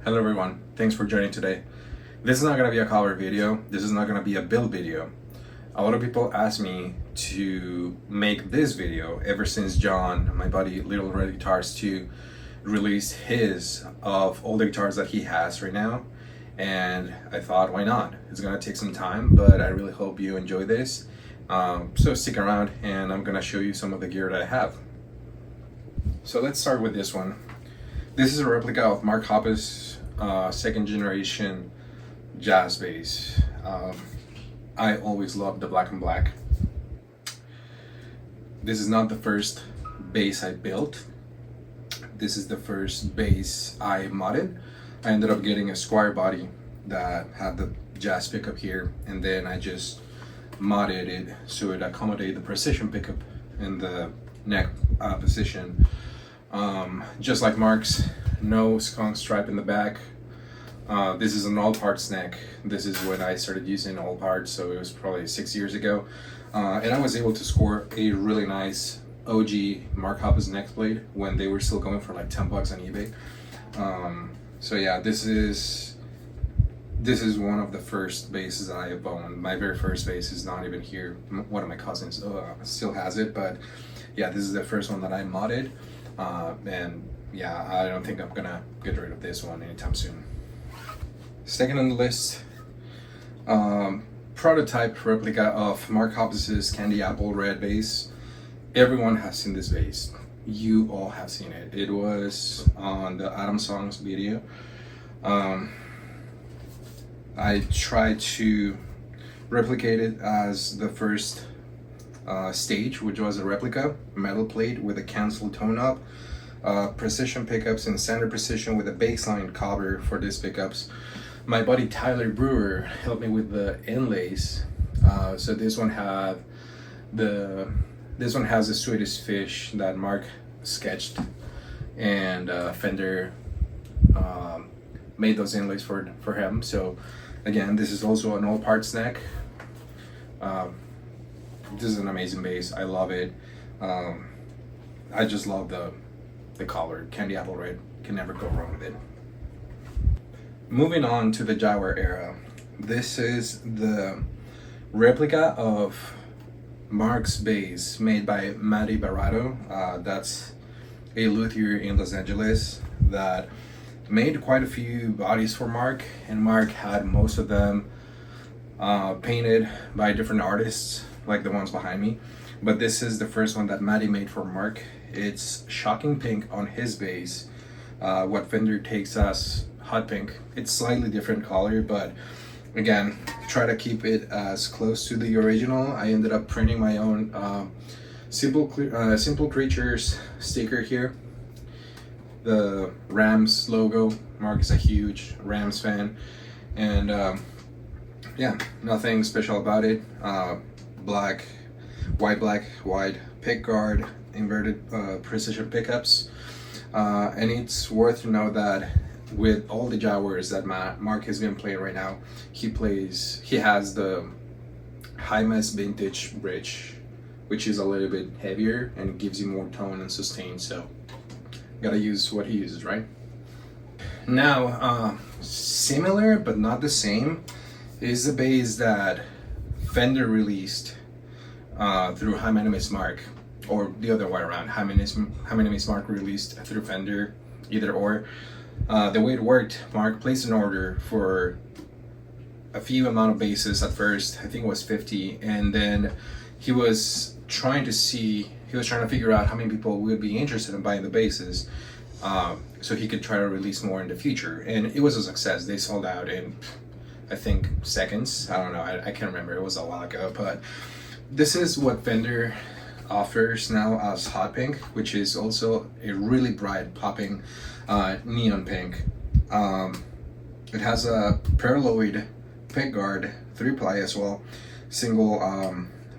Hello everyone, thanks for joining today. This is not going to be a cover video, this is not going to be a build video. A lot of people asked me to make this video ever since John, my buddy Little Red Guitars 2, released his of all the guitars that he has right now. And I thought, why not? It's going to take some time, but I really hope you enjoy this. So stick around and I'm going to show you some of the gear that I have. So let's start with this one. This is a replica of Mark Hoppus' second generation jazz bass. I always loved the black and black. This is not the first bass I built. This is the first bass I modded. I ended up getting a square body that had the jazz pickup here, and then I just modded it so it accommodated the precision pickup in the neck position. Just like Mark's, no skunk stripe in the back. This is an all parts neck. This is when I started using all parts, so it was probably 6 years ago. And I was able to score a really nice OG Mark Hoppus neck blade when they were still going for like 10 bucks on eBay. So yeah, this is one of the first basses that I have owned. My very first bass is not even here. One of my cousins still has it, but yeah, this is the first one that I modded. And yeah, I don't think I'm gonna get rid of this one anytime soon. Second on the list, prototype replica of Mark Hoppus's Candy Apple Red bass. Everyone has seen this bass. You all have seen it. It was on the Adam Songs video. I tried to replicate it as the first stage, which was a replica metal plate with a cancel tone up, precision pickups in standard precision with a baseline cover for these pickups. My buddy Tyler Brewer helped me with the inlays. So this one has the Swedish fish that Mark sketched, and Fender made those inlays for him. So again, this is also an all parts neck. This is an amazing bass. I love it. I just love the color. Candy Apple Red, can never go wrong with it. Moving on to the Jaguar era. This is the replica of Mark's bass made by Matty Barato. That's a luthier in Los Angeles that made quite a few bodies for Mark, and Mark had most of them painted by different artists, like the ones behind me. But this is the first one that Matty made for Mark. It's shocking pink on his bass. What Fender takes as hot pink. It's slightly different color, but again, try to keep it as close to the original. I ended up printing my own Simple Creatures sticker here. The Rams logo. Mark is a huge Rams fan, and yeah, nothing special about it. White pick guard, inverted precision pickups, and it's worth to know that with all the Jaguars that Mark has been playing right now, he has the Hymas Vintage Bridge, which is a little bit heavier and gives you more tone and sustain. So gotta use what he uses, right? Now, similar but not the same is the bass that Fender released through Hymas Mark, or the other way around. Hymas Mark released through Fender, either or. The way it worked, Mark placed an order for a few amount of basses at first. I think it was 50, and then he was trying to figure out how many people would be interested in buying the basses, so he could try to release more in the future. And it was a success. They sold out in, I think, seconds. I don't know, I can't remember, it was a while ago. But this is what Fender offers now as hot pink, which is also a really bright popping neon pink. It has a paralloid pick guard, 3-ply as well, single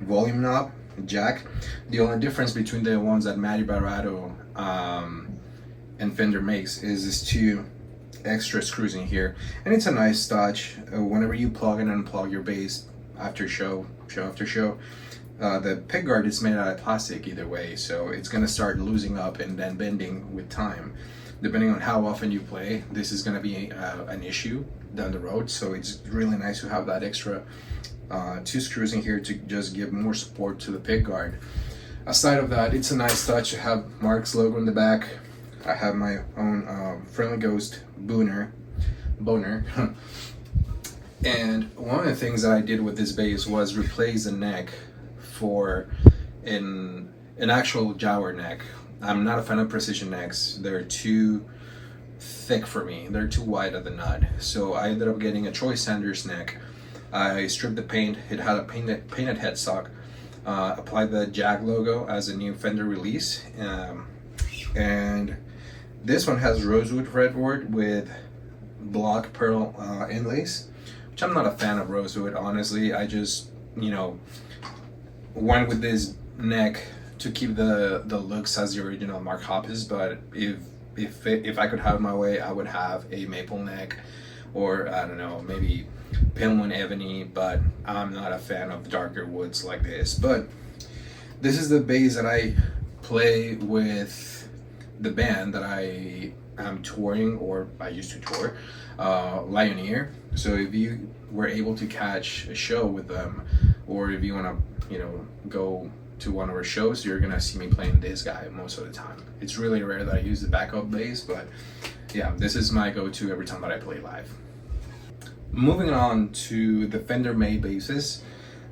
volume knob, jack. The only difference between the ones that Matty Barato and Fender makes is these two extra screws in here, and it's a nice touch. Whenever you plug and unplug your bass after show after show, the pick guard is made out of plastic either way, so it's gonna start losing up and then bending with time. depending on how often you play, this is going to be an issue down the road. So it's really nice to have that extra 2 screws in here to just give more support to the pick guard. Aside of that, it's a nice touch to have Mark's logo in the back. I have my own Friendly Ghost boner. And one of the things that I did with this bass was replace the neck for an actual Jaguar neck. I'm not a fan of precision necks. They're too thick for me. They're too wide at the nut. So I ended up getting a Troy Sanders neck. I stripped the paint. It had a painted headstock. Applied the Jag logo as a new Fender release. And this one has rosewood fretboard with block pearl inlays, which I'm not a fan of rosewood, honestly. I just, went with this neck to keep the looks as the original Mark Hoppus, but if I could have my way, I would have a maple neck, or I don't know, maybe Pilmon ebony, but I'm not a fan of darker woods like this. But this is the bass that I play with the band that I am touring, or I used to tour, Lioneer. So if you were able to catch a show with them, or if you want to go to one of our shows, you're gonna see me playing this guy most of the time. It's really rare that I use the backup bass, but yeah, this is my go-to every time that I play live. Moving on to the Fender made basses.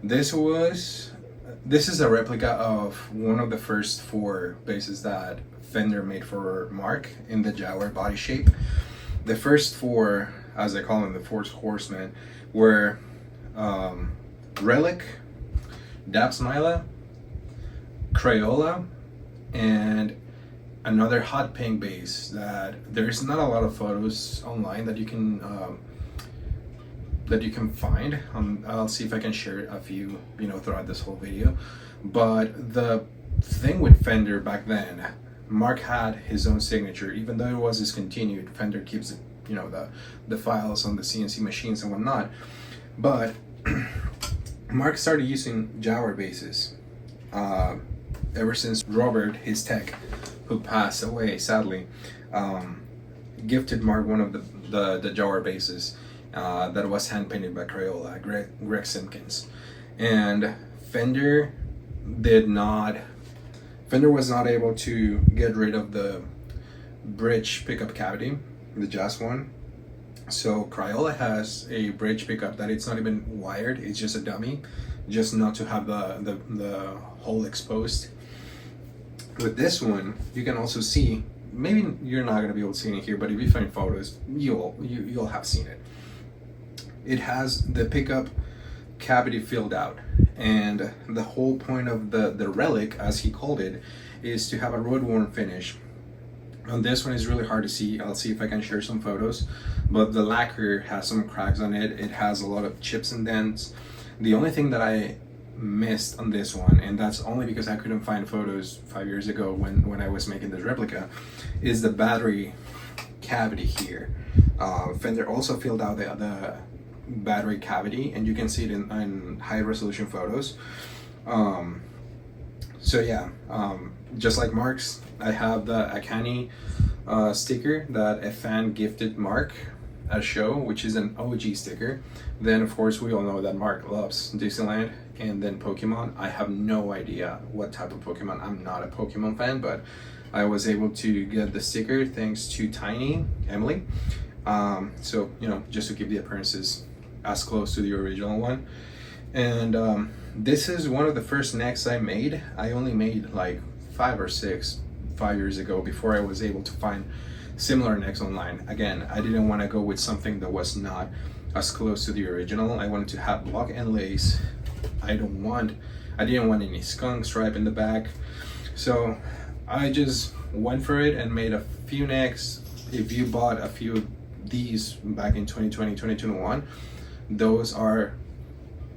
This is a replica of one of the first 4 basses that Fender made for Mark in the Jaguar body shape. The first 4, as I call them, the 4 horsemen, were Relic, Dapsmila, Crayola, and another hot pink bass that there's not a lot of photos online that you can find. I'll see if I can share a few throughout this whole video. But the thing with Fender back then, Mark had his own signature. Even though it was discontinued, Fender keeps it, the files on the CNC machines and whatnot. But Mark started using Jaguar basses ever since Robert, his tech, who passed away sadly, gifted Mark one of the Jaguar basses that was hand painted by Crayola, Greg Simpkins. And Fender was not able to get rid of the bridge pickup cavity, the Jazz one. So Crayola has a bridge pickup that it's not even wired, it's just a dummy, just not to have the hole exposed. With this one, you can also see, maybe you're not gonna be able to see it here, but if you find photos, you'll have seen it. It has the pickup cavity filled out, and the whole point of the Relic, as he called it, is to have a road worn finish. On this one is really hard to see. I'll see if I can share some photos, but the lacquer has some cracks on it. It has a lot of chips and dents. The only thing that I missed on this one, and that's only because I couldn't find photos 5 years ago when I was making this replica, is the battery cavity here. Fender also filled out the battery cavity, and you can see it in high resolution photos. So yeah, just like Mark's, I have the Akani sticker that a fan gifted Mark at a show, which is an OG sticker. Then of course we all know that Mark loves Dixieland, and then Pokemon. I have no idea what type of Pokemon. I'm not a Pokemon fan, but I was able to get the sticker thanks to Tiny Emily. So just to keep the appearances as close to the original one. And this is one of the first necks I made. I only made like 5 or 6 5 years ago before I was able to find similar necks online. Again, I didn't want to go with something that was not as close to the original. I wanted to have block and lace. I didn't want any skunk stripe in the back. So I just went for it and made a few necks. If you bought a few of these back in 2020, 2021, those are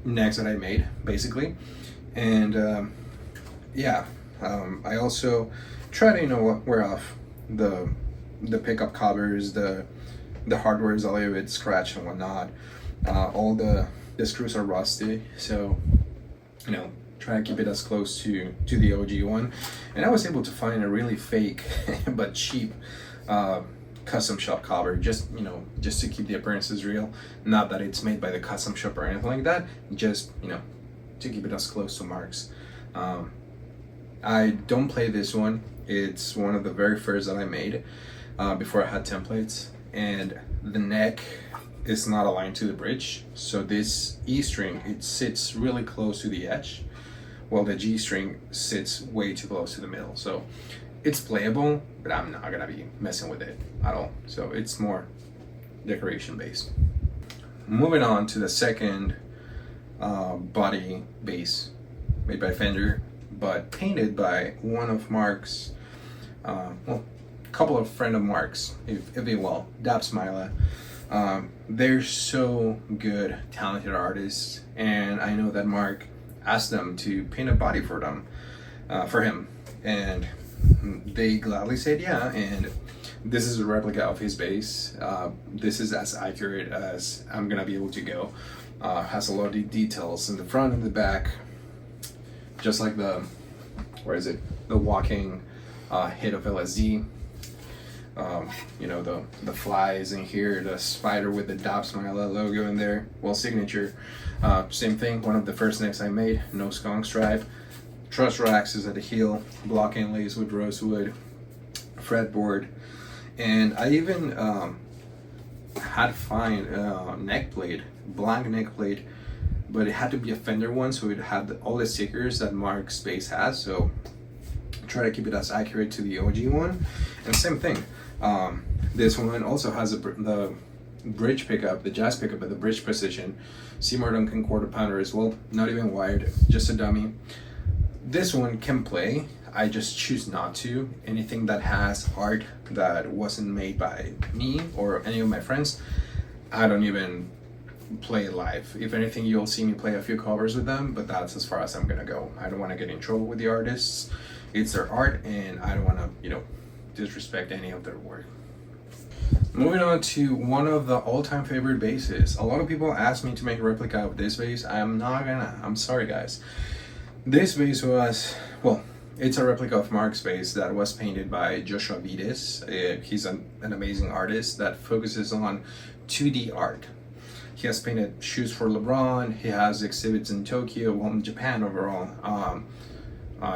necks that I made basically. And I also try to wear off the pickup covers, the hardware is a little bit scratched and whatnot. All the screws are rusty, so try to keep it as close to the OG one. And I was able to find a really fake but cheap custom shop cover, just just to keep the appearances real. Not that it's made by the custom shop or anything like that, just to keep it as close to Mark's. I don't play this one. It's one of the very first that I made before I had templates, and the neck is not aligned to the bridge, so this E string, it sits really close to the edge, while the G string sits way too close to the middle. So it's playable, but I'm not gonna be messing with it at all. So it's more decoration based. Moving on to the second body bass made by Fender, but painted by one of Mark's, well, a couple of friend of Mark's, if you will, Dab Smila. They're so good, talented artists, and I know that Mark asked them to paint a body for them, for him, and they gladly said yeah. And this is a replica of his bass. This is as accurate as I'm gonna be able to go. Has a lot of details in the front and the back, just like the, the walking hit of LSD. The flies in here, the spider with the Dab Smila logo in there, well, signature. Same thing, one of the first necks I made, no skunk stripe. Truss racks is at the heel, block inlays with rosewood, fretboard, and I even had to find neck plate, blank neck plate, but it had to be a Fender one, so it had all the stickers that Mark's bass has, so try to keep it as accurate to the OG one. And same thing, this one also has the bridge pickup, the jazz pickup at the bridge position, Seymour Duncan quarter pounder as well, not even wired, just a dummy. This one can play, I just choose not to. Anything that has art that wasn't made by me or any of my friends, I don't even play live. If anything, you'll see me play a few covers with them, but that's as far as I'm gonna go. I don't want to get in trouble with the artists. It's their art, and I don't want to, disrespect any of their work. Moving on to one of the all-time favorite basses. A lot of people ask me to make a replica of this bass. I'm sorry guys. This bass was, well, it's a replica of Mark's bass that was painted by Joshua Vides. He's an amazing artist that focuses on 2D art. He has painted shoes for LeBron. He has exhibits in Tokyo, well, in Japan overall.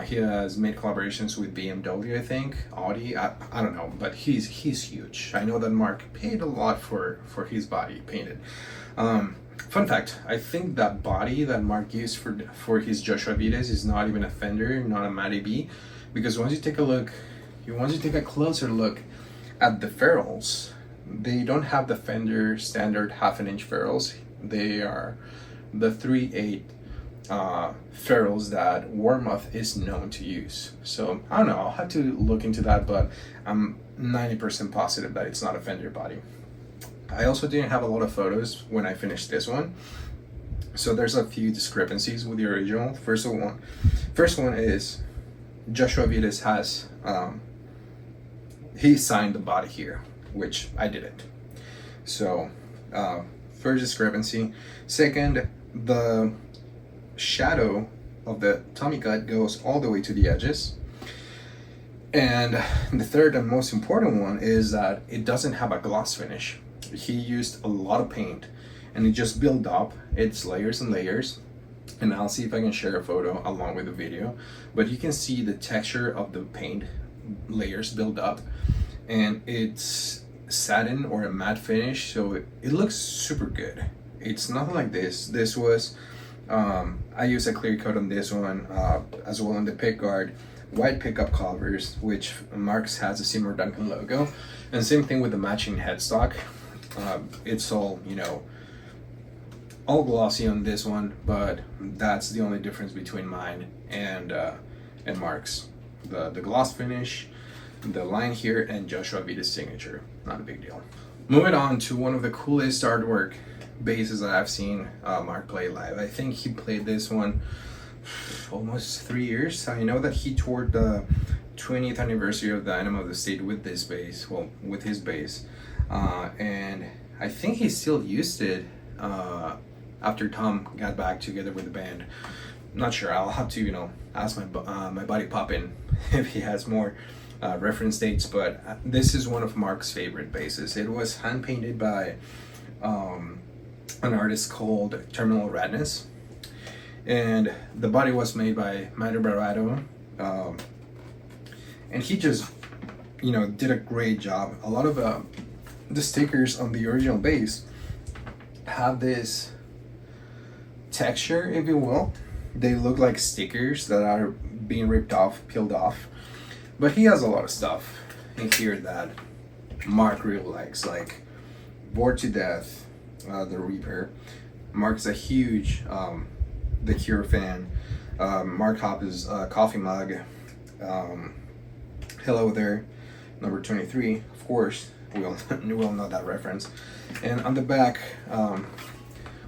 He has made collaborations with BMW, I think, Audi. I don't know, but he's huge. I know that Mark paid a lot for his body painted. Fun fact: I think that body that Mark used for his Joshua Vides is not even a Fender, not a Matty B, because once you take a closer look at the ferrules, they don't have the Fender standard 1/2 inch ferrules. They are the 3/8 ferrules that Warmoth is known to use. So I don't know, I'll have to look into that, but I'm 90% positive that it's not a Fender body. I also didn't have a lot of photos when I finished this one, so there's a few discrepancies with the original. First one is Joshua Vides has he signed the body here, which I didn't. So first discrepancy. Second, the shadow of the tummy cut goes all the way to the edges. And the third and most important one is that it doesn't have a gloss finish. He used a lot of paint and it just built up. It's layers and layers, and I'll see if I can share a photo along with the video, but you can see the texture of the paint layers build up, and it's satin or a matte finish, so it looks super good. It's nothing like this. This was I used a clear coat on this one, as well on the pick guard, white pickup covers, which Mark's has a Seymour Duncan logo, and same thing with the matching headstock. It's all, all glossy on this one, but that's the only difference between mine and Mark's. The gloss finish, the line here, and Joshua Vides' signature. Not a big deal. Moving on to one of the coolest artwork basses that I've seen Mark play live. I think he played this one almost 3 years. I know that he toured the 20th anniversary of the Animal of the State with this bass, well, with his bass. And I think he still used it after Tom got back together with the band. Not sure. I'll have to, ask my buddy Poppin if he has more reference dates, but this is one of Mark's favorite basses. It was hand painted by an artist called Terminal Radness, and the body was made by Matter Barato, and he just, you know, did a great job. A lot of the stickers on the original bass have this texture, if you will. They look like stickers that are being ripped off, peeled off. But he has a lot of stuff in here that Mark really likes, like Bored to Death, The Reaper. Mark's a huge The Cure fan. Mark Hoppus' coffee mug. Hello There, number 23, of course. We all know that reference. And on the back,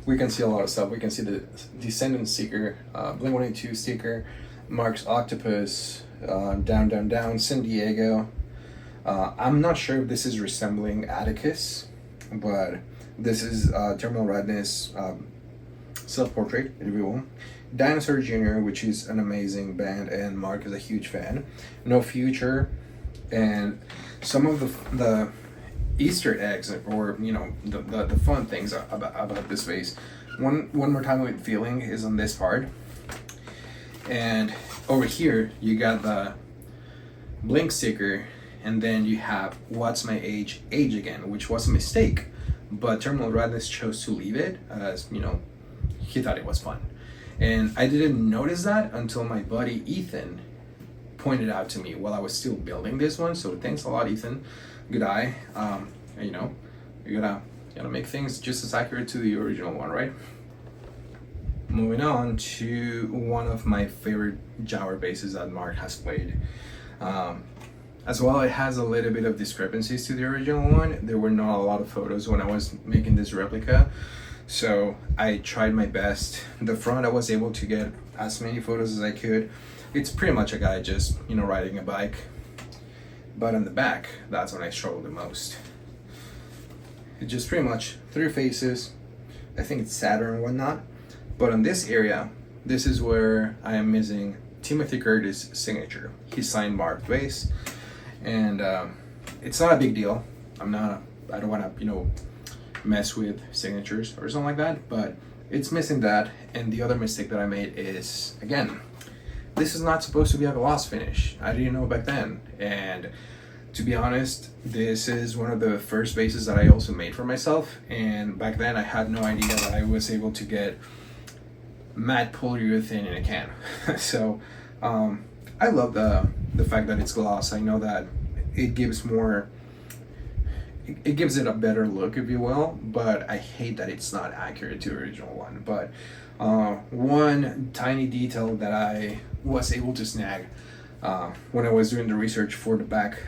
we can see a lot of stuff. We can see the Descendant sticker, Blink-182 sticker, Mark's Octopus, Down, Down, Down, San Diego. I'm not sure if this is resembling Atticus, but this is Terminal Radness self-portrait, if you will. Dinosaur Jr., which is an amazing band, and Mark is a huge fan. No Future, and some of the Easter eggs, or you know, the fun things about this vase. One more time with feeling is on this part, and over here you got the Blink sticker, and then you have What's My Age Again, which was a mistake, but Terminal Radness chose to leave it as, you know, he thought it was fun. And I didn't notice that until my buddy Ethan pointed out to me while I was still building this one. So thanks a lot, Ethan. Good eye. You know, you gotta make things just as accurate to the original one, right? Moving on to one of my favorite Jaguar basses that Mark has played. As well, it has a little bit of discrepancies to the original one. There were not a lot of photos when I was making this replica, so I tried my best. The front, I was able to get as many photos as I could. It's pretty much a guy just, you know, riding a bike. But on the back, that's when I struggled the most. It's just pretty much 3 faces. I think it's Saturn and whatnot. But on this area, this is where I am missing Timothy Curtis' signature. He signed Mark bass, and it's not a big deal. I don't want to, you know, mess with signatures or something like that, but it's missing that. And the other mistake that I made is, again, this is not supposed to be a gloss finish. I didn't know back then, and to be honest, this is one of the first basses that I also made for myself, and back then I had no idea that I was able to get matte polyurethane in a can. So I love the fact that it's gloss. I know that it gives more, it gives it a better look, if you will, but I hate that it's not accurate to the original one. But one tiny detail that I was able to snag when I was doing the research for the back,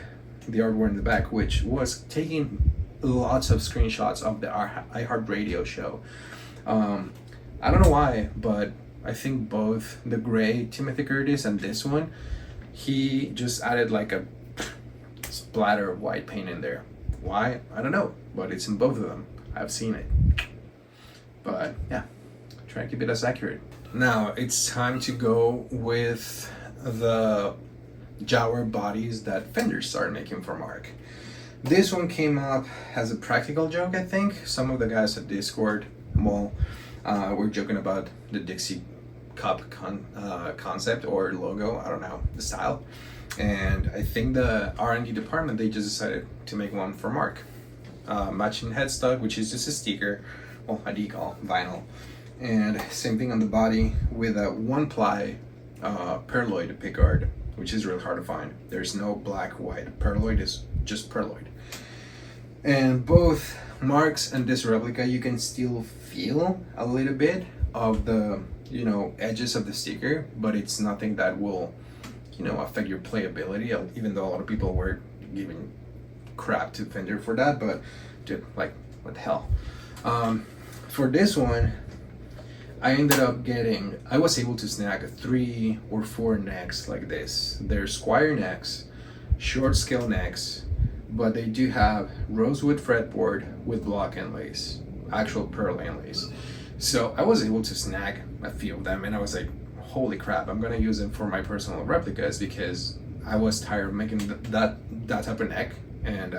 the artwork in the back, which was taking lots of screenshots of the iHeartRadio show. I don't know why, but I think both the gray Timothy Curtis and this one, he just added like a splatter of white paint in there. Why? I don't know, but it's in both of them. I've seen it. But yeah, try to keep it as accurate. Now it's time to go with the Jaguar bodies that Fender started making for Mark. This one came up as a practical joke, I think. Some of the guys at Discord were joking about the Dixie cup concept or logo, I don't know, the style. And I think the R&D department, they just decided to make one for Mark. Matching headstock, which is just a sticker, well, a decal, vinyl. And same thing on the body with a 1-ply perloid pickguard, which is really hard to find. There's no black, white. Perloid is just perloid. And both Mark's and this replica, you can still feel a little bit of the, you know, edges of the sticker, but it's nothing that will, you know, affect your playability, even though a lot of people were giving crap to Fender for that. But dude, like, what the hell. For this one, I was able to snag 3 or 4 necks like this. They're square necks, short scale necks, but they do have rosewood fretboard with block inlays, actual pearl inlays. So I was able to snag a few of them, and I was like, holy crap, I'm gonna use them for my personal replicas, because I was tired of making that type of neck, and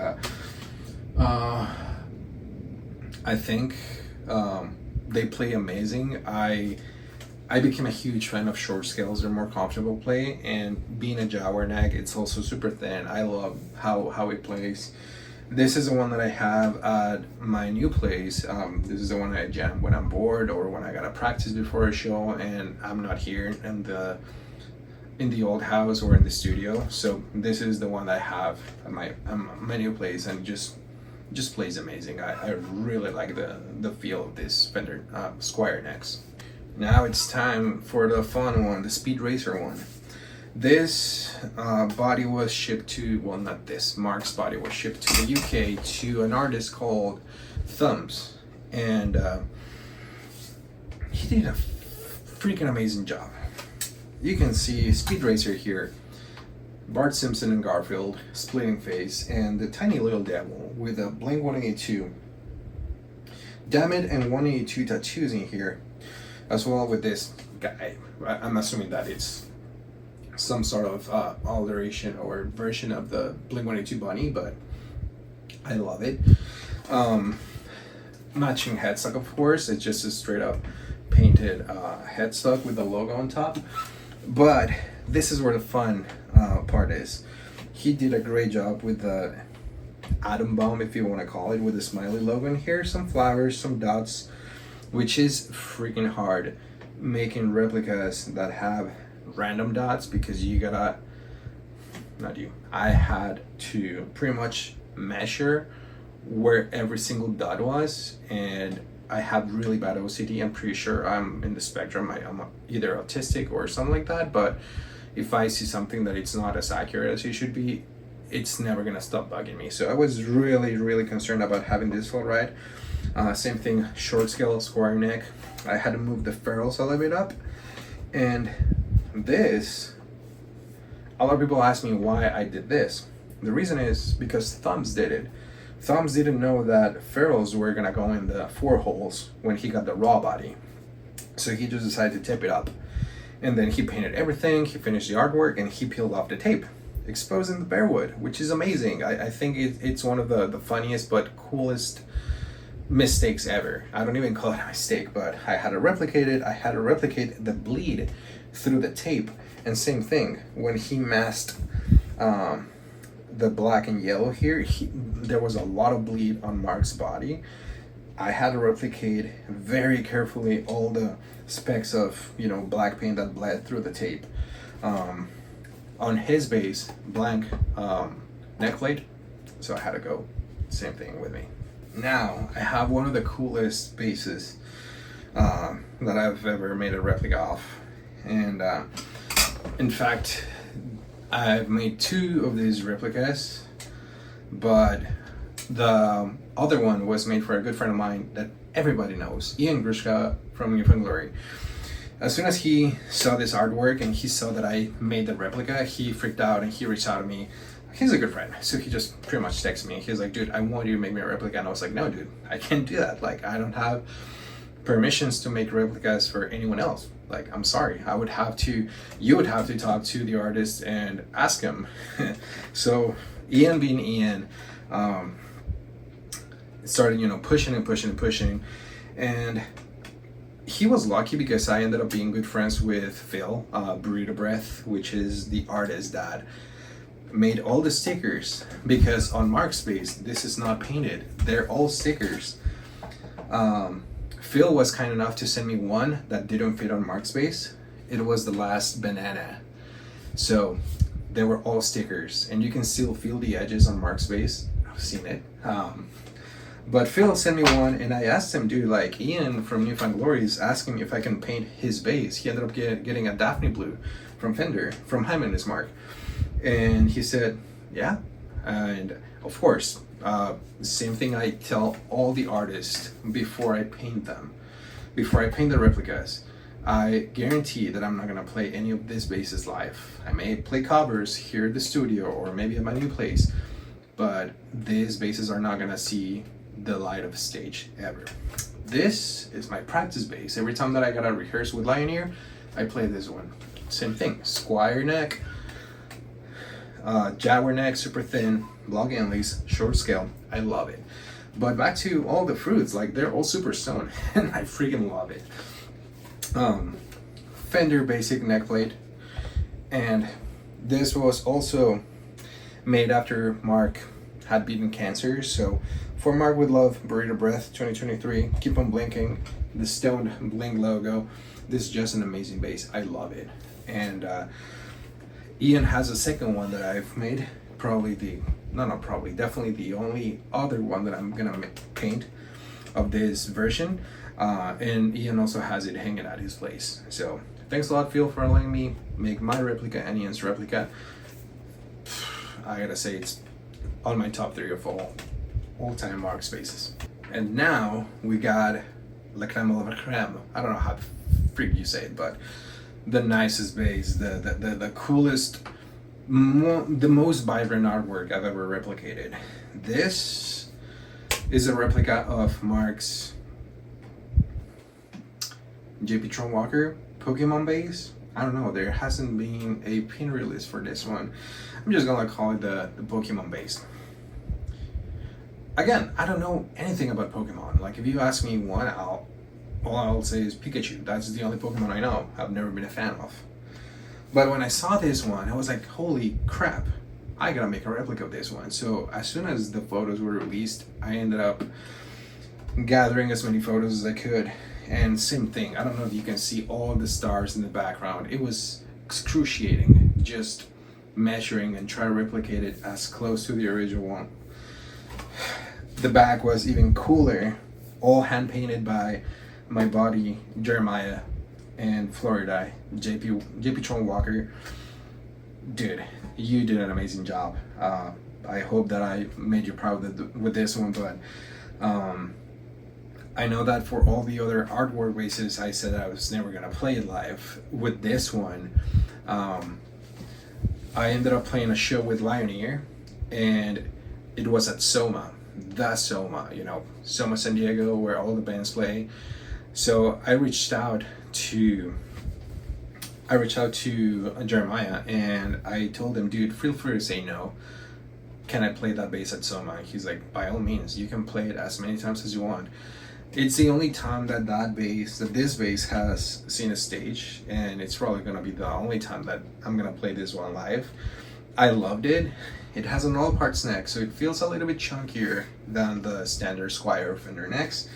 I think they play amazing. I became a huge fan of short scales. They're more comfortable to play, and being a Jaguar neck, it's also super thin. I love how it plays. This is the one that I have at my new place. This is the one I jam when I'm bored or when I gotta practice before a show and I'm not here in the old house or in the studio. So this is the one that I have at my new place, and just plays amazing. I really like the feel of this Fender Squire necks. Now it's time for the fun one, the Speed Racer one. This body was shipped to, well, not this, Mark's body was shipped to the UK to an artist called Thumbs, and he did a freaking amazing job. You can see Speed Racer here, Bart Simpson and Garfield, splitting face, and the tiny little devil with a Blink 182 Dammit and 182 tattoos in here, as well with this guy. I'm assuming that it's some sort of alteration or version of the Blink 182 bunny, but I love it. Matching headstock, of course. It's just a straight up painted headstock with the logo on top. But this is where the fun part is. He did a great job with the atom bomb, if you want to call it, with the smiley logo in here, some flowers, some dots, which is freaking hard making replicas that have random dots, because you gotta, not you, I had to pretty much measure where every single dot was, and I have really bad OCD. I'm pretty sure I'm in the spectrum. I'm either autistic or something like that, but if I see something that it's not as accurate as it should be, it's never gonna stop bugging me. So I was really concerned about having this full ride. Same thing, short scale, square neck. I had to move the ferrules a little bit up, and this, a lot of people ask me why I did this. The reason is because Thumbs did it. Thumbs didn't know that ferrules were gonna go in the 4 holes when he got the raw body, so he just decided to tape it up, and then he painted everything, he finished the artwork, and he peeled off the tape, exposing the bare wood, which is amazing. I think it's one of the funniest but coolest mistakes ever. I don't even call it a mistake, but I had to replicate it. I had to replicate the bleed through the tape. And same thing, when he masked the black and yellow here, there was a lot of bleed on Mark's body. I had to replicate very carefully all the specks of, you know, black paint that bled through the tape. On his base, blank neck plate, so I had to go same thing with me. Now I have one of the coolest bases that I've ever made a replica of, and in fact I've made 2 of these replicas, but the other one was made for a good friend of mine that everybody knows, Ian Grushka from New Found Glory. As soon as he saw this artwork and he saw that I made the replica, he freaked out and he reached out to me. He's a good friend, so he just pretty much texted me. He was like, dude, I want you to make me a replica. And I was like, no, dude, I can't do that. Like, I don't have permissions to make replicas for anyone else. Like, I'm sorry. You would have to talk to the artist and ask him. So Ian being Ian, started, you know, pushing. And he was lucky because I ended up being good friends with Phil, Burrito Breath, which is the artist that made all the stickers, because on Mark's base this is not painted, they're all stickers. Phil was kind enough to send me one that didn't fit on Mark's base. It was the last banana, so they were all stickers, and you can still feel the edges on Mark's base. I've seen it. But Phil sent me one, and I asked him, dude, like, Ian from New Found Glory is asking me if I can paint his base. He ended up getting a Daphne Blue from Fender, from Hyman Mark. And he said, yeah. And of course, same thing I tell all the artists before I paint them, before I paint the replicas. I guarantee that I'm not gonna play any of these basses live. I may play covers here at the studio or maybe at my new place, but these basses are not gonna see the light of stage ever. This is my practice bass. Every time that I gotta rehearse with Lioneer, I play this one. Same thing, square neck, Jaguar neck, super thin, block Inlays, short scale. I love it. But back to all the fruits, like they're all super stone, and I freaking love it. Fender basic neck plate, and this was also made after Mark had beaten cancer. So for Mark with Love, Burrito Breath 2023, keep on blinking, the stoned blink logo. This is just an amazing bass. I love it. And Ian has a second one that I've made, definitely the only other one that I'm gonna paint of this version. And Ian also has it hanging at his place. So thanks a lot, Phil, for allowing me make my replica and Ian's replica. I gotta say, it's on my top 3 of all-time Mark spaces. And now we got la crème de la crème. I don't know how the freak you say it, but the nicest bass, the coolest, the most vibrant artwork I've ever replicated. This is a replica of Mark's JP Tron Walker Pokemon bass. I don't know, there hasn't been a pin release for this one. I'm just gonna call it the Pokemon bass. Again, I don't know anything about Pokemon. Like, if you ask me one, all I'll say is Pikachu. That's the only Pokemon I know. I've never been a fan of. But when I saw this one, I was like, holy crap, I gotta make a replica of this one. So as soon as the photos were released, I ended up gathering as many photos as I could. And same thing, I don't know if you can see all the stars in the background. It was excruciating, just measuring and trying to replicate it as close to the original one. The back was even cooler, all hand painted by my buddy Jeremiah and Florida, JP Tron Walker. Dude, you did an amazing job. I hope that I made you proud with this one, but I know that for all the other artwork races, I said I was never gonna play it live. With this one, I ended up playing a show with Lioneer, and it was at Soma, you know, Soma San Diego, where all the bands play. So I reached out to Jeremiah, and I told him, dude, feel free to say no. Can I play that bass at Soma? He's like, by all means, you can play it as many times as you want. It's the only time that this bass has seen a stage, and it's probably gonna be the only time that I'm gonna play this one live. I loved it. It has an all parts neck, so it feels a little bit chunkier than the standard Squire Fender necks.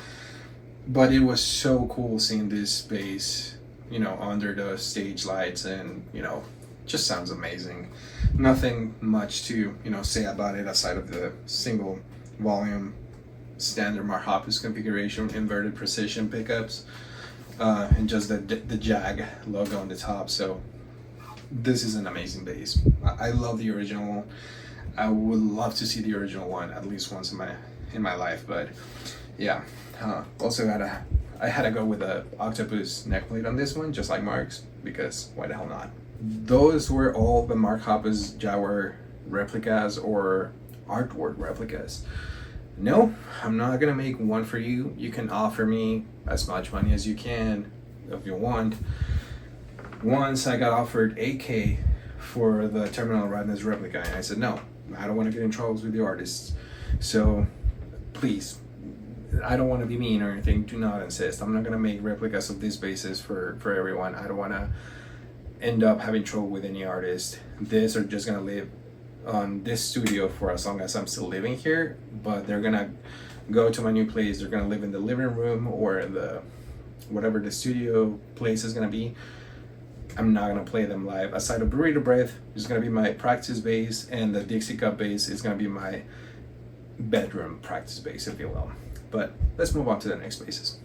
But it was so cool seeing this bass, you know, under the stage lights, and, you know, just sounds amazing. Nothing much to, you know, say about it aside of the single volume standard Hoppus configuration, inverted precision pickups, and just the Jag logo on the top. So this is an amazing bass. I love the original. I would love to see the original one at least once in my life, but yeah. Also I had to go with a octopus neck plate on this one, just like Mark's, because why the hell not? Those were all the Mark Hoppus Jaguar replicas or artwork replicas. No, I'm not gonna make one for you. You can offer me as much money as you can if you want. Once I got offered $8K for the Terminal Radness replica, and I said no, I don't want to get in troubles with the artists. So please, I don't want to be mean or anything. Do not insist. I'm not gonna make replicas of these basses for everyone. I don't want to end up having trouble with any artist. These are just gonna live on this studio for as long as I'm still living here, but they're gonna go to my new place. They're gonna live in the living room or the whatever the studio place is gonna be. I'm not gonna play them live. Aside of Burrito Breath, it's gonna be my practice bass, and the Dixie Cup bass is gonna be my bedroom practice bass, if you will. But let's move on to the next basses.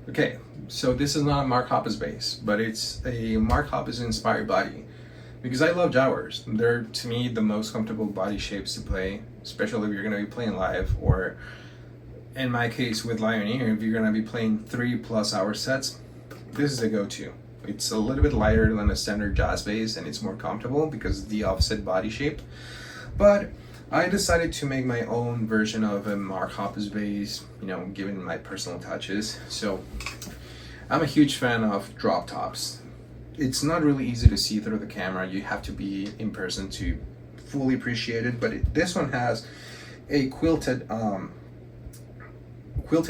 Okay, so this is not a Mark Hoppus bass, but it's a Mark Hoppus inspired body, because I love Jaguars. They're, to me, the most comfortable body shapes to play, especially if you're gonna be playing live, or in my case with Lioneer, if you're gonna be playing 3+ hour sets, this is a go-to. It's a little bit lighter than a standard jazz bass, and it's more comfortable because of the offset body shape. But I decided to make my own version of a Mark Hoppus bass, you know, given my personal touches. So I'm a huge fan of drop tops. It's not really easy to see through the camera. You have to be in person to fully appreciated, but this one has a quilted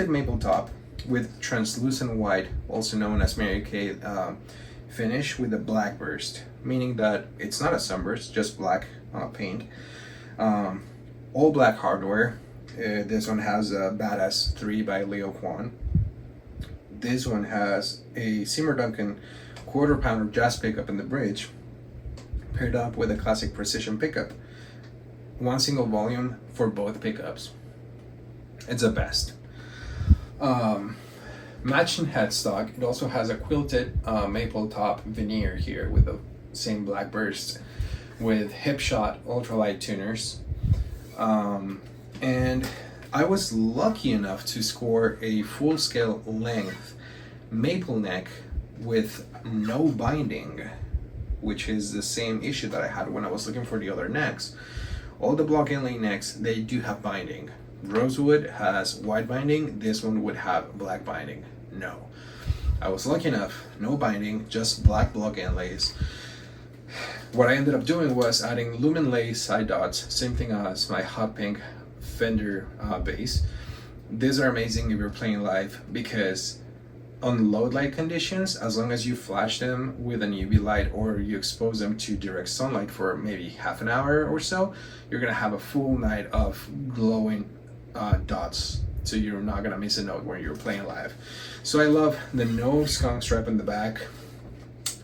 maple top with translucent white, also known as Mary Kay finish, with a black burst, meaning that it's not a sunburst, just black paint. All black hardware. This one has a Badass 3 by Leo Kwan. This one has a Seymour Duncan quarter pounder jazz pickup in the bridge, paired up with a classic precision pickup. One single volume for both pickups. It's the best. Matching headstock, it also has a quilted maple top veneer here with the same black burst with Hipshot ultralight tuners. And I was lucky enough to score a full scale length maple neck with no binding, which is the same issue that I had when I was looking for the other necks. All the block inlay necks, they do have binding. Rosewood has white binding, this one would have black binding. No. I was lucky enough, no binding, just black block inlays. What I ended up doing was adding lumen lay side dots, same thing as my hot pink Fender bass. These are amazing if you're playing live, because on low light conditions, as long as you flash them with an UV light or you expose them to direct sunlight for maybe half an hour or so, you're gonna have a full night of glowing dots, so you're not gonna miss a note when you're playing live. So I love the no skunk strap in the back.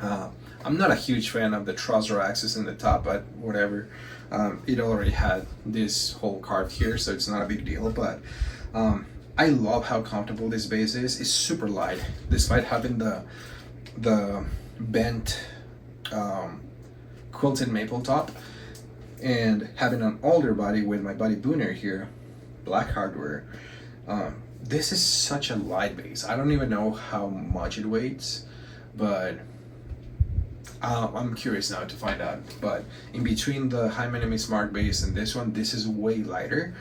I'm not a huge fan of the trouser axis in the top, but whatever. It already had this whole carved here, so it's not a big deal, but I love how comfortable this bass is. It's super light, despite having the bent quilted maple top and having an older body with my body booner here, black hardware. This is such a light bass. I don't even know how much it weighs, but I'm curious now to find out. But in between the Hyman and Smart bass and this one, this is way lighter.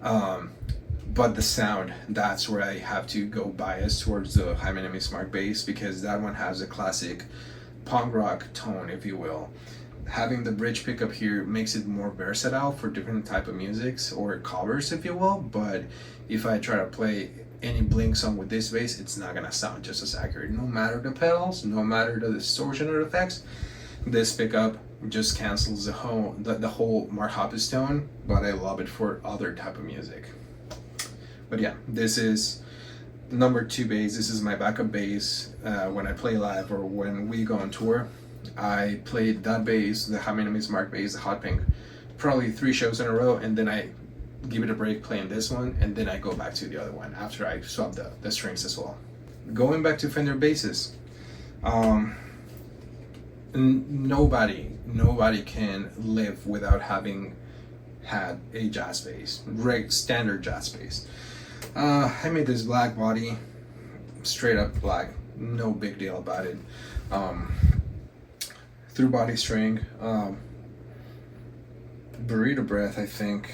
But the sound, that's where I have to go biased towards the Hyman and Smart bass, because that one has a classic punk rock tone, if you will. Having the bridge pickup here makes it more versatile for different type of musics or covers, if you will. But if I try to play any Blink song with this bass, it's not gonna sound just as accurate. No matter the pedals, no matter the distortion or effects, this pickup just cancels the whole Mark Hoppus tone. But I love it for other type of music. But yeah, this is number 2 bass. This is my backup bass when I play live or when we go on tour. I played that bass, the Hyman Smart bass, the hot pink, probably 3 shows in a row, and then I give it a break playing this one, and then I go back to the other one after I swap the strings as well. Going back to Fender basses, nobody can live without having had a jazz bass, standard jazz bass. I made this black body, straight up black, no big deal about it. Through body string, Burrito Breath, I think.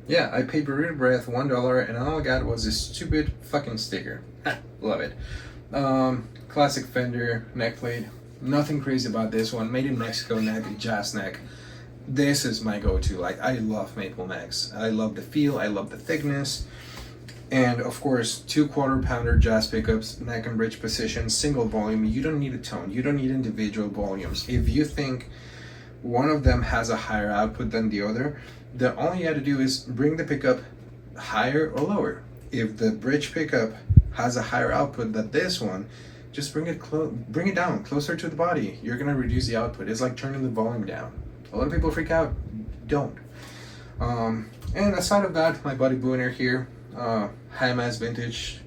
Yeah, I paid Burrito Breath $1, and all I got was this stupid fucking sticker. Love it. Classic Fender neck plate. Nothing crazy about this one. Made in Mexico neck, jazz neck. This is my go-to. Like, I love maple necks. I love the feel. I love the thickness. And of course, 2 quarter-pounder jazz pickups, neck and bridge position, single volume. You don't need a tone. You don't need individual volumes. If you think one of them has a higher output than the other, the only you have to do is bring the pickup higher or lower. If the bridge pickup has a higher output than this one, just bring it down closer to the body. You're gonna reduce the output. It's like turning the volume down. A lot of people freak out. Don't. And aside of that, my body booner here, high-mass vintage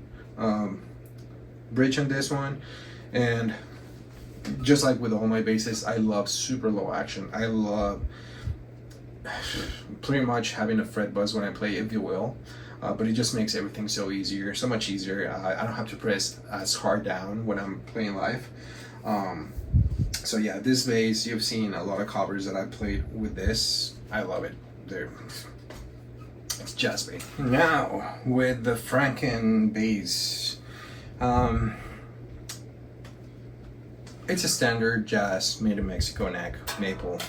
bridge on this one, and just like with all my basses, I love super low action. I love pretty much having a fret buzz when I play, if you will, but it just makes everything so much easier. I don't have to press as hard down when I'm playing live. So yeah, this bass, you've seen a lot of covers that I played with this. I love it. It's jazz bass. Now with the Franken bass, it's a standard jazz made in Mexico neck maple.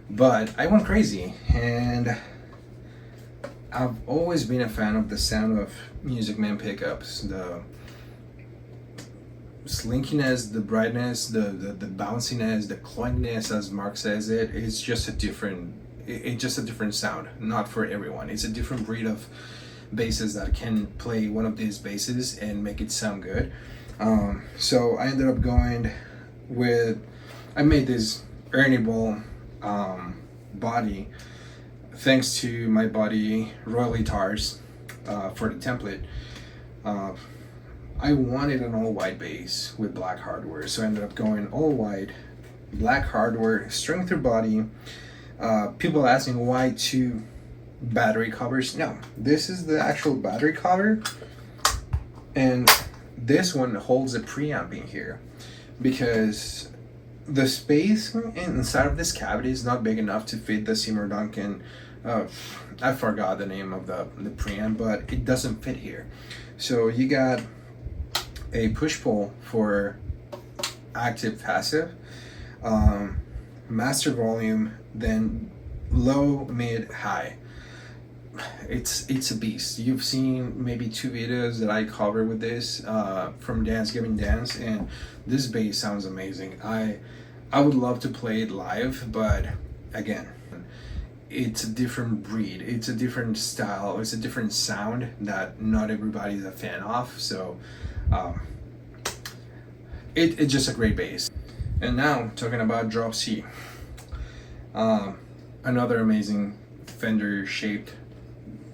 But I went crazy, and I've always been a fan of the sound of Music Man pickups. The slinkiness, the brightness, the bounciness, the clunkiness, as Mark says it's just a different, it's just a different sound. Not for everyone. It's a different breed of basses that can play one of these basses and make it sound good. So I ended up going with, I made this Ernie Ball body thanks to my buddy Relic for the template. I wanted an all white bass with black hardware, so I ended up going all white, black hardware, string through body. People asking why 2 battery covers. No, this is the actual battery cover, and this one holds a preamp in here because the space inside of this cavity is not big enough to fit the Seymour Duncan. I forgot the name of the preamp, but it doesn't fit here. So you got a push-pull for active passive, master volume, then low, mid, high. It's a beast. You've seen maybe 2 videos that I cover with this from Dance Giving Dance, and this bass sounds amazing. I would love to play it live, but again, it's a different breed, it's a different style, it's a different sound that not everybody's a fan of. So it's just a great bass. And now talking about Drop C, another amazing Fender shaped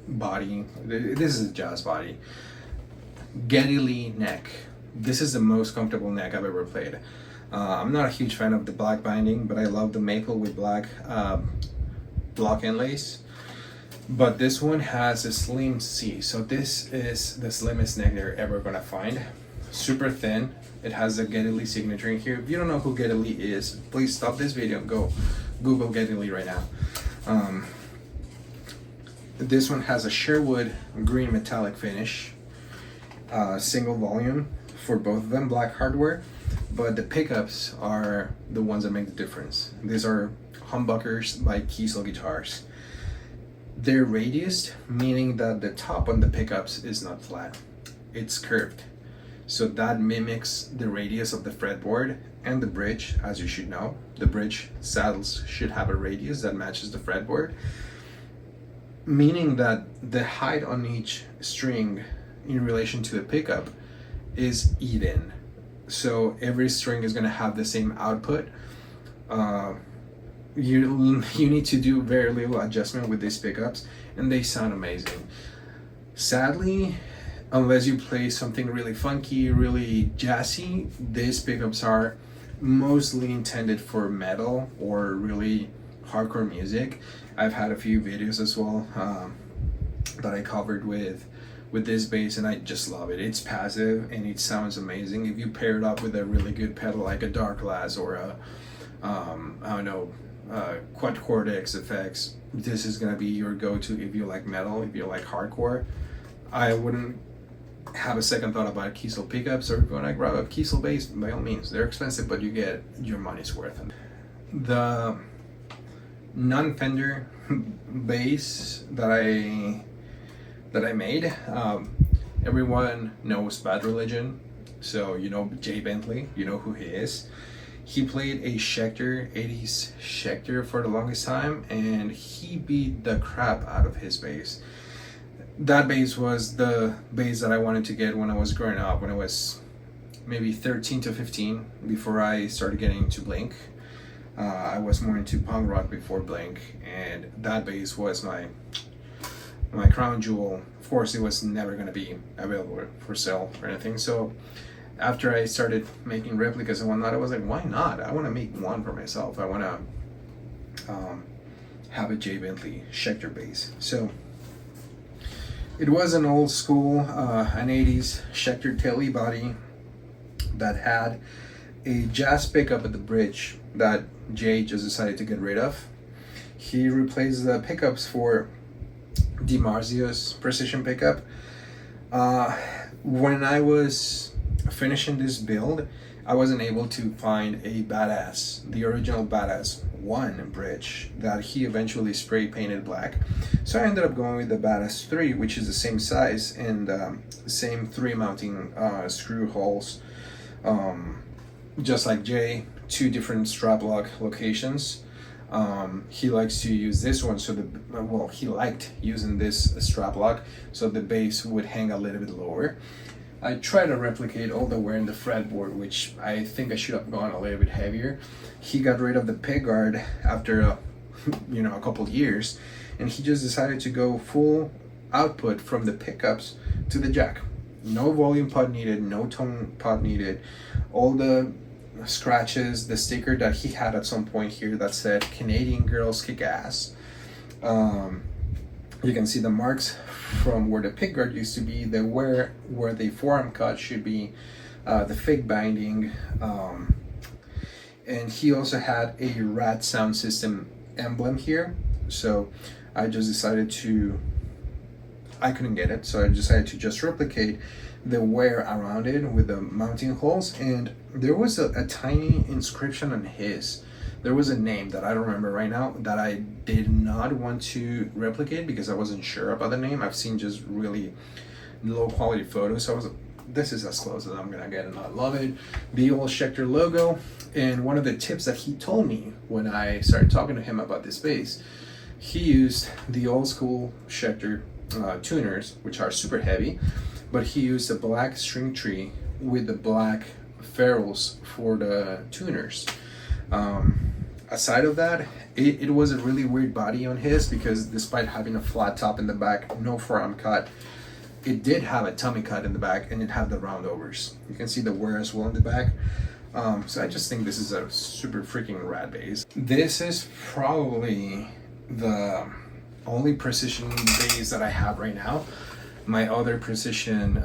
body. This is a jazz body. Geddy Lee neck. This is the most comfortable neck I've ever played. I'm not a huge fan of the black binding, but I love the maple with black block inlays. But this one has a slim C, so this is the slimmest neck they're ever gonna find. Super thin. It has a Geddy Lee signature in here. If you don't know who Geddy Lee is, please stop this video and go Google Geddy Lee right now. This one has a Sherwood green metallic finish, single volume for both of them, black hardware, but the pickups are the ones that make the difference. These are humbuckers by Kiesel guitars. They're radiused, meaning that the top on the pickups is not flat, it's curved. So that mimics the radius of the fretboard and the bridge, as you should know. The bridge saddles should have a radius that matches the fretboard, meaning that the height on each string in relation to the pickup is even. So every string is going to have the same output. You need to do very little adjustment with these pickups, and they sound amazing. Sadly, unless you play something really funky, really jazzy, these pickups are mostly intended for metal or really hardcore music. I've had a few videos as well that I covered with this bass, and I just love it. It's passive and it sounds amazing. If you pair it up with a really good pedal like a Dark Glass or a I don't know, Quad Cortex effects, this is gonna be your go-to if you like metal, if you like hardcore. I wouldn't have a second thought about Kiesel pickups, or if you want to grab a Kiesel bass, by all means. They're expensive, but you get your money's worth. The Non-Fender bass that I made, everyone knows Bad Religion, so you know Jay Bentley, you know who he is. He played a Schecter, 80s Schecter for the longest time, and he beat the crap out of his bass. That bass was the bass that I wanted to get when I was growing up, when I was maybe 13 to 15, before I started getting into Blink. I was more into punk rock before Blink, and that bass was my crown jewel. Of course, it was never going to be available for sale or anything, so after I started making replicas and whatnot, I was like, why not? I want to make one for myself. I want to have a Jay Bentley Schecter bass. So it was an old school, an 80s Schecter Telly body that had a jazz pickup at the bridge that Jay just decided to get rid of. He replaced the pickups for DiMarzio's precision pickup. When I was finishing this build, I wasn't able to find a badass, the original badass 1 bridge that he eventually spray painted black. So I ended up going with the badass 3, which is the same size and same 3 mounting screw holes, just like Jay, 2 different strap lock locations. He likes to use this one, so he liked using this strap lock so the bass would hang a little bit lower. I try to replicate all the wear in the fretboard, which I think I should have gone a little bit heavier. He got rid of the pick guard after a couple years, and he just decided to go full output from the pickups to the jack. No volume pot needed, no tone pot needed. All the scratches, the sticker that he had at some point here that said "Canadian girls kick ass." You can see the marks from where the pick guard used to be, where the forearm cut should be, the fake binding, and he also had a Rat sound system emblem here. So I just decided I couldn't get it, so I decided to just replicate the wear around it with the mounting holes. And there was a tiny inscription on his. There was a name that I don't remember right now that I did not want to replicate because I wasn't sure about the name. I've seen just really low quality photos, so I was like, this is as close as I'm gonna get, and I love it. The old Schecter logo. And one of the tips that he told me when I started talking to him about this bass, he used the old school Schecter tuners, which are super heavy, but he used a black string tree with the black ferrules for the tuners. Aside of that, it was a really weird body on his, because despite having a flat top in the back, no forearm cut, it did have a tummy cut in the back, and it had the roundovers. You can see the wear as well in the back. So I just think this is a super freaking rad bass. This is probably the only precision bass that I have right now. My other precision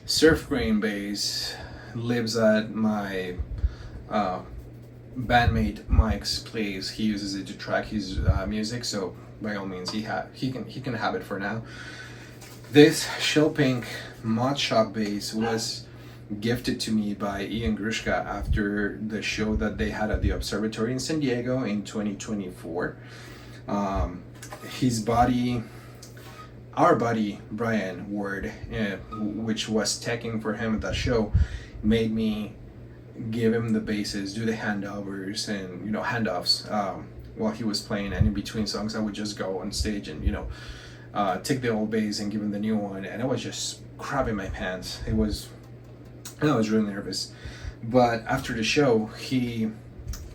surf grain bass lives at my bandmate Mike's place. He uses it to track his music, so by all means he can have it for now. This shell pink mod shop bass was gifted to me by Ian Grushka after the show that they had at the observatory in San Diego in 2024. Our buddy Brian Ward, which was teching for him at that show, made me give him the basses, do the handovers and handoffs while he was playing, and in between songs I would just go on stage and take the old bass and give him the new one, and I was just crapping my pants. I was really nervous. But after the show, he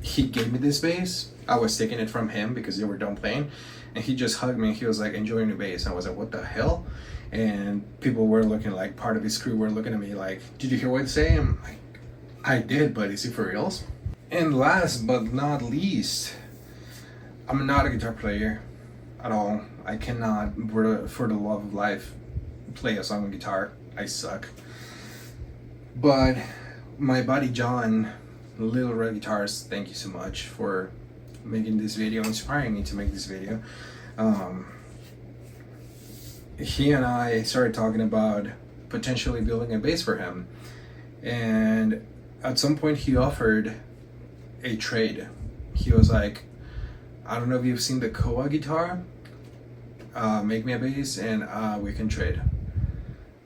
gave me this bass. I was taking it from him because they were done playing, and he just hugged me. He was like, "Enjoy your new bass." And I was like, "What the hell?" And people were looking, like part of his crew were looking at me like, "Did you hear what I say?" I'm like, "I did, but is it for reals?" And last but not least, I'm not a guitar player at all. I cannot, for the love of life, play a song on guitar. I suck. But my buddy John, Little Red Guitars, thank you so much for making this video, inspiring me to make this video. He and I started talking about potentially building a bass for him, and at some point he offered a trade. He was like, "I don't know if you've seen the Koa guitar, make me a bass and we can trade."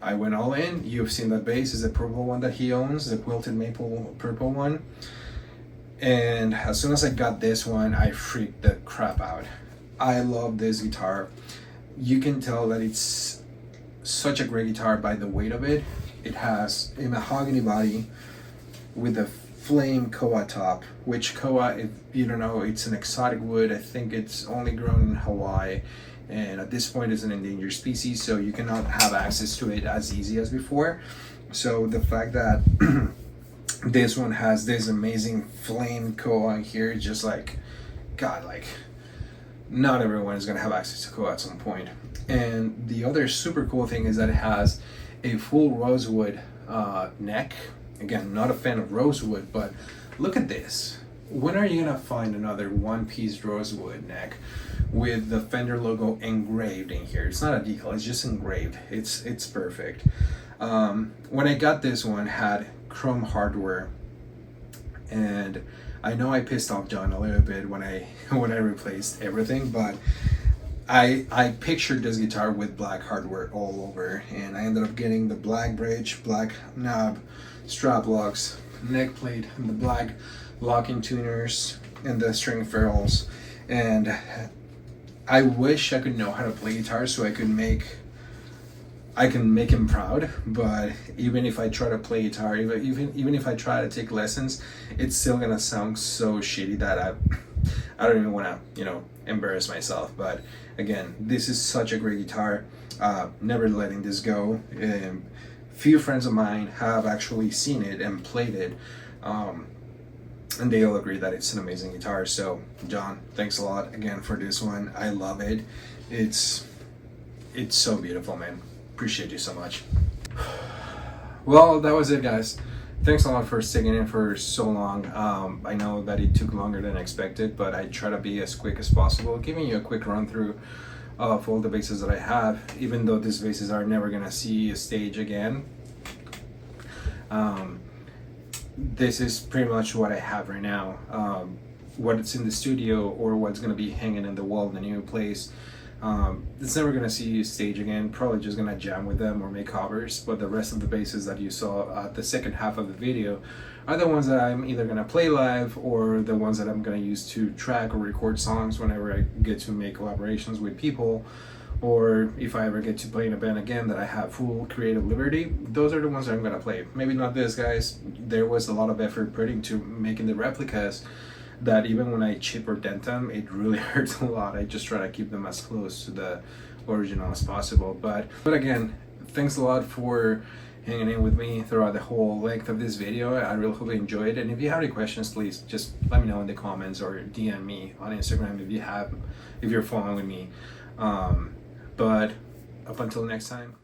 I went all in. You've seen that bass, is the purple one that he owns, the quilted maple purple one. And as soon as I got this one, I freaked the crap out. I love this guitar. You can tell that it's such a great guitar by the weight of it. It has a mahogany body with a flame Koa top, which Koa, if you don't know, it's an exotic wood. I think it's only grown in Hawaii, and at this point it's an endangered species, so you cannot have access to it as easy as before. So the fact that this one has this amazing flame Koa here, just like, God, like, not everyone is gonna have access to Koa at some point. And the other super cool thing is that it has a full rosewood neck. Again, not a fan of rosewood, but look at this. When are you gonna find another one-piece rosewood neck with the Fender logo engraved in here? It's not a decal, it's just engraved. It's perfect. When I got this one, had chrome hardware, and I know I pissed off John a little bit when I replaced everything, but I pictured this guitar with black hardware all over, and I ended up getting the black bridge, black knob, strap locks, neck plate, and the black locking tuners, and the string ferrules. And I wish I could know how to play guitar so I can make him proud. But even if I try to play guitar, even if I try to take lessons, it's still gonna sound so shitty that I don't even want to, you know, embarrass myself. But again, this is such a great guitar. Never letting this go. Few friends of mine have actually seen it and played it, and they all agree that it's an amazing guitar. So John, thanks a lot again for this one. I love it. It's so beautiful, man. Appreciate you so much. Well, that was it, guys. Thanks a lot for sticking in for so long. I know that it took longer than expected, but I try to be as quick as possible, giving you a quick run through of all the basses that I have, even though these basses are never gonna see a stage again. This is pretty much what I have right now. What's in the studio or what's gonna be hanging in the wall in the new place. It's never gonna see a stage again. Probably just gonna jam with them or make covers. But the rest of the basses that you saw at the second half of the video are the ones that I'm either gonna play live or the ones that I'm gonna use to track or record songs whenever I get to make collaborations with people, or if I ever get to play in a band again that I have full creative liberty. Those are the ones that I'm gonna play. Maybe not this, guys. There was a lot of effort put into making the replicas that even when I chip or dent them, it really hurts a lot. I just try to keep them as close to the original as possible. But again, thanks a lot for hanging in with me throughout the whole length of this video. I really hope you enjoyed it. And if you have any questions, please just let me know in the comments or DM me on Instagram if you're following me. But up until next time.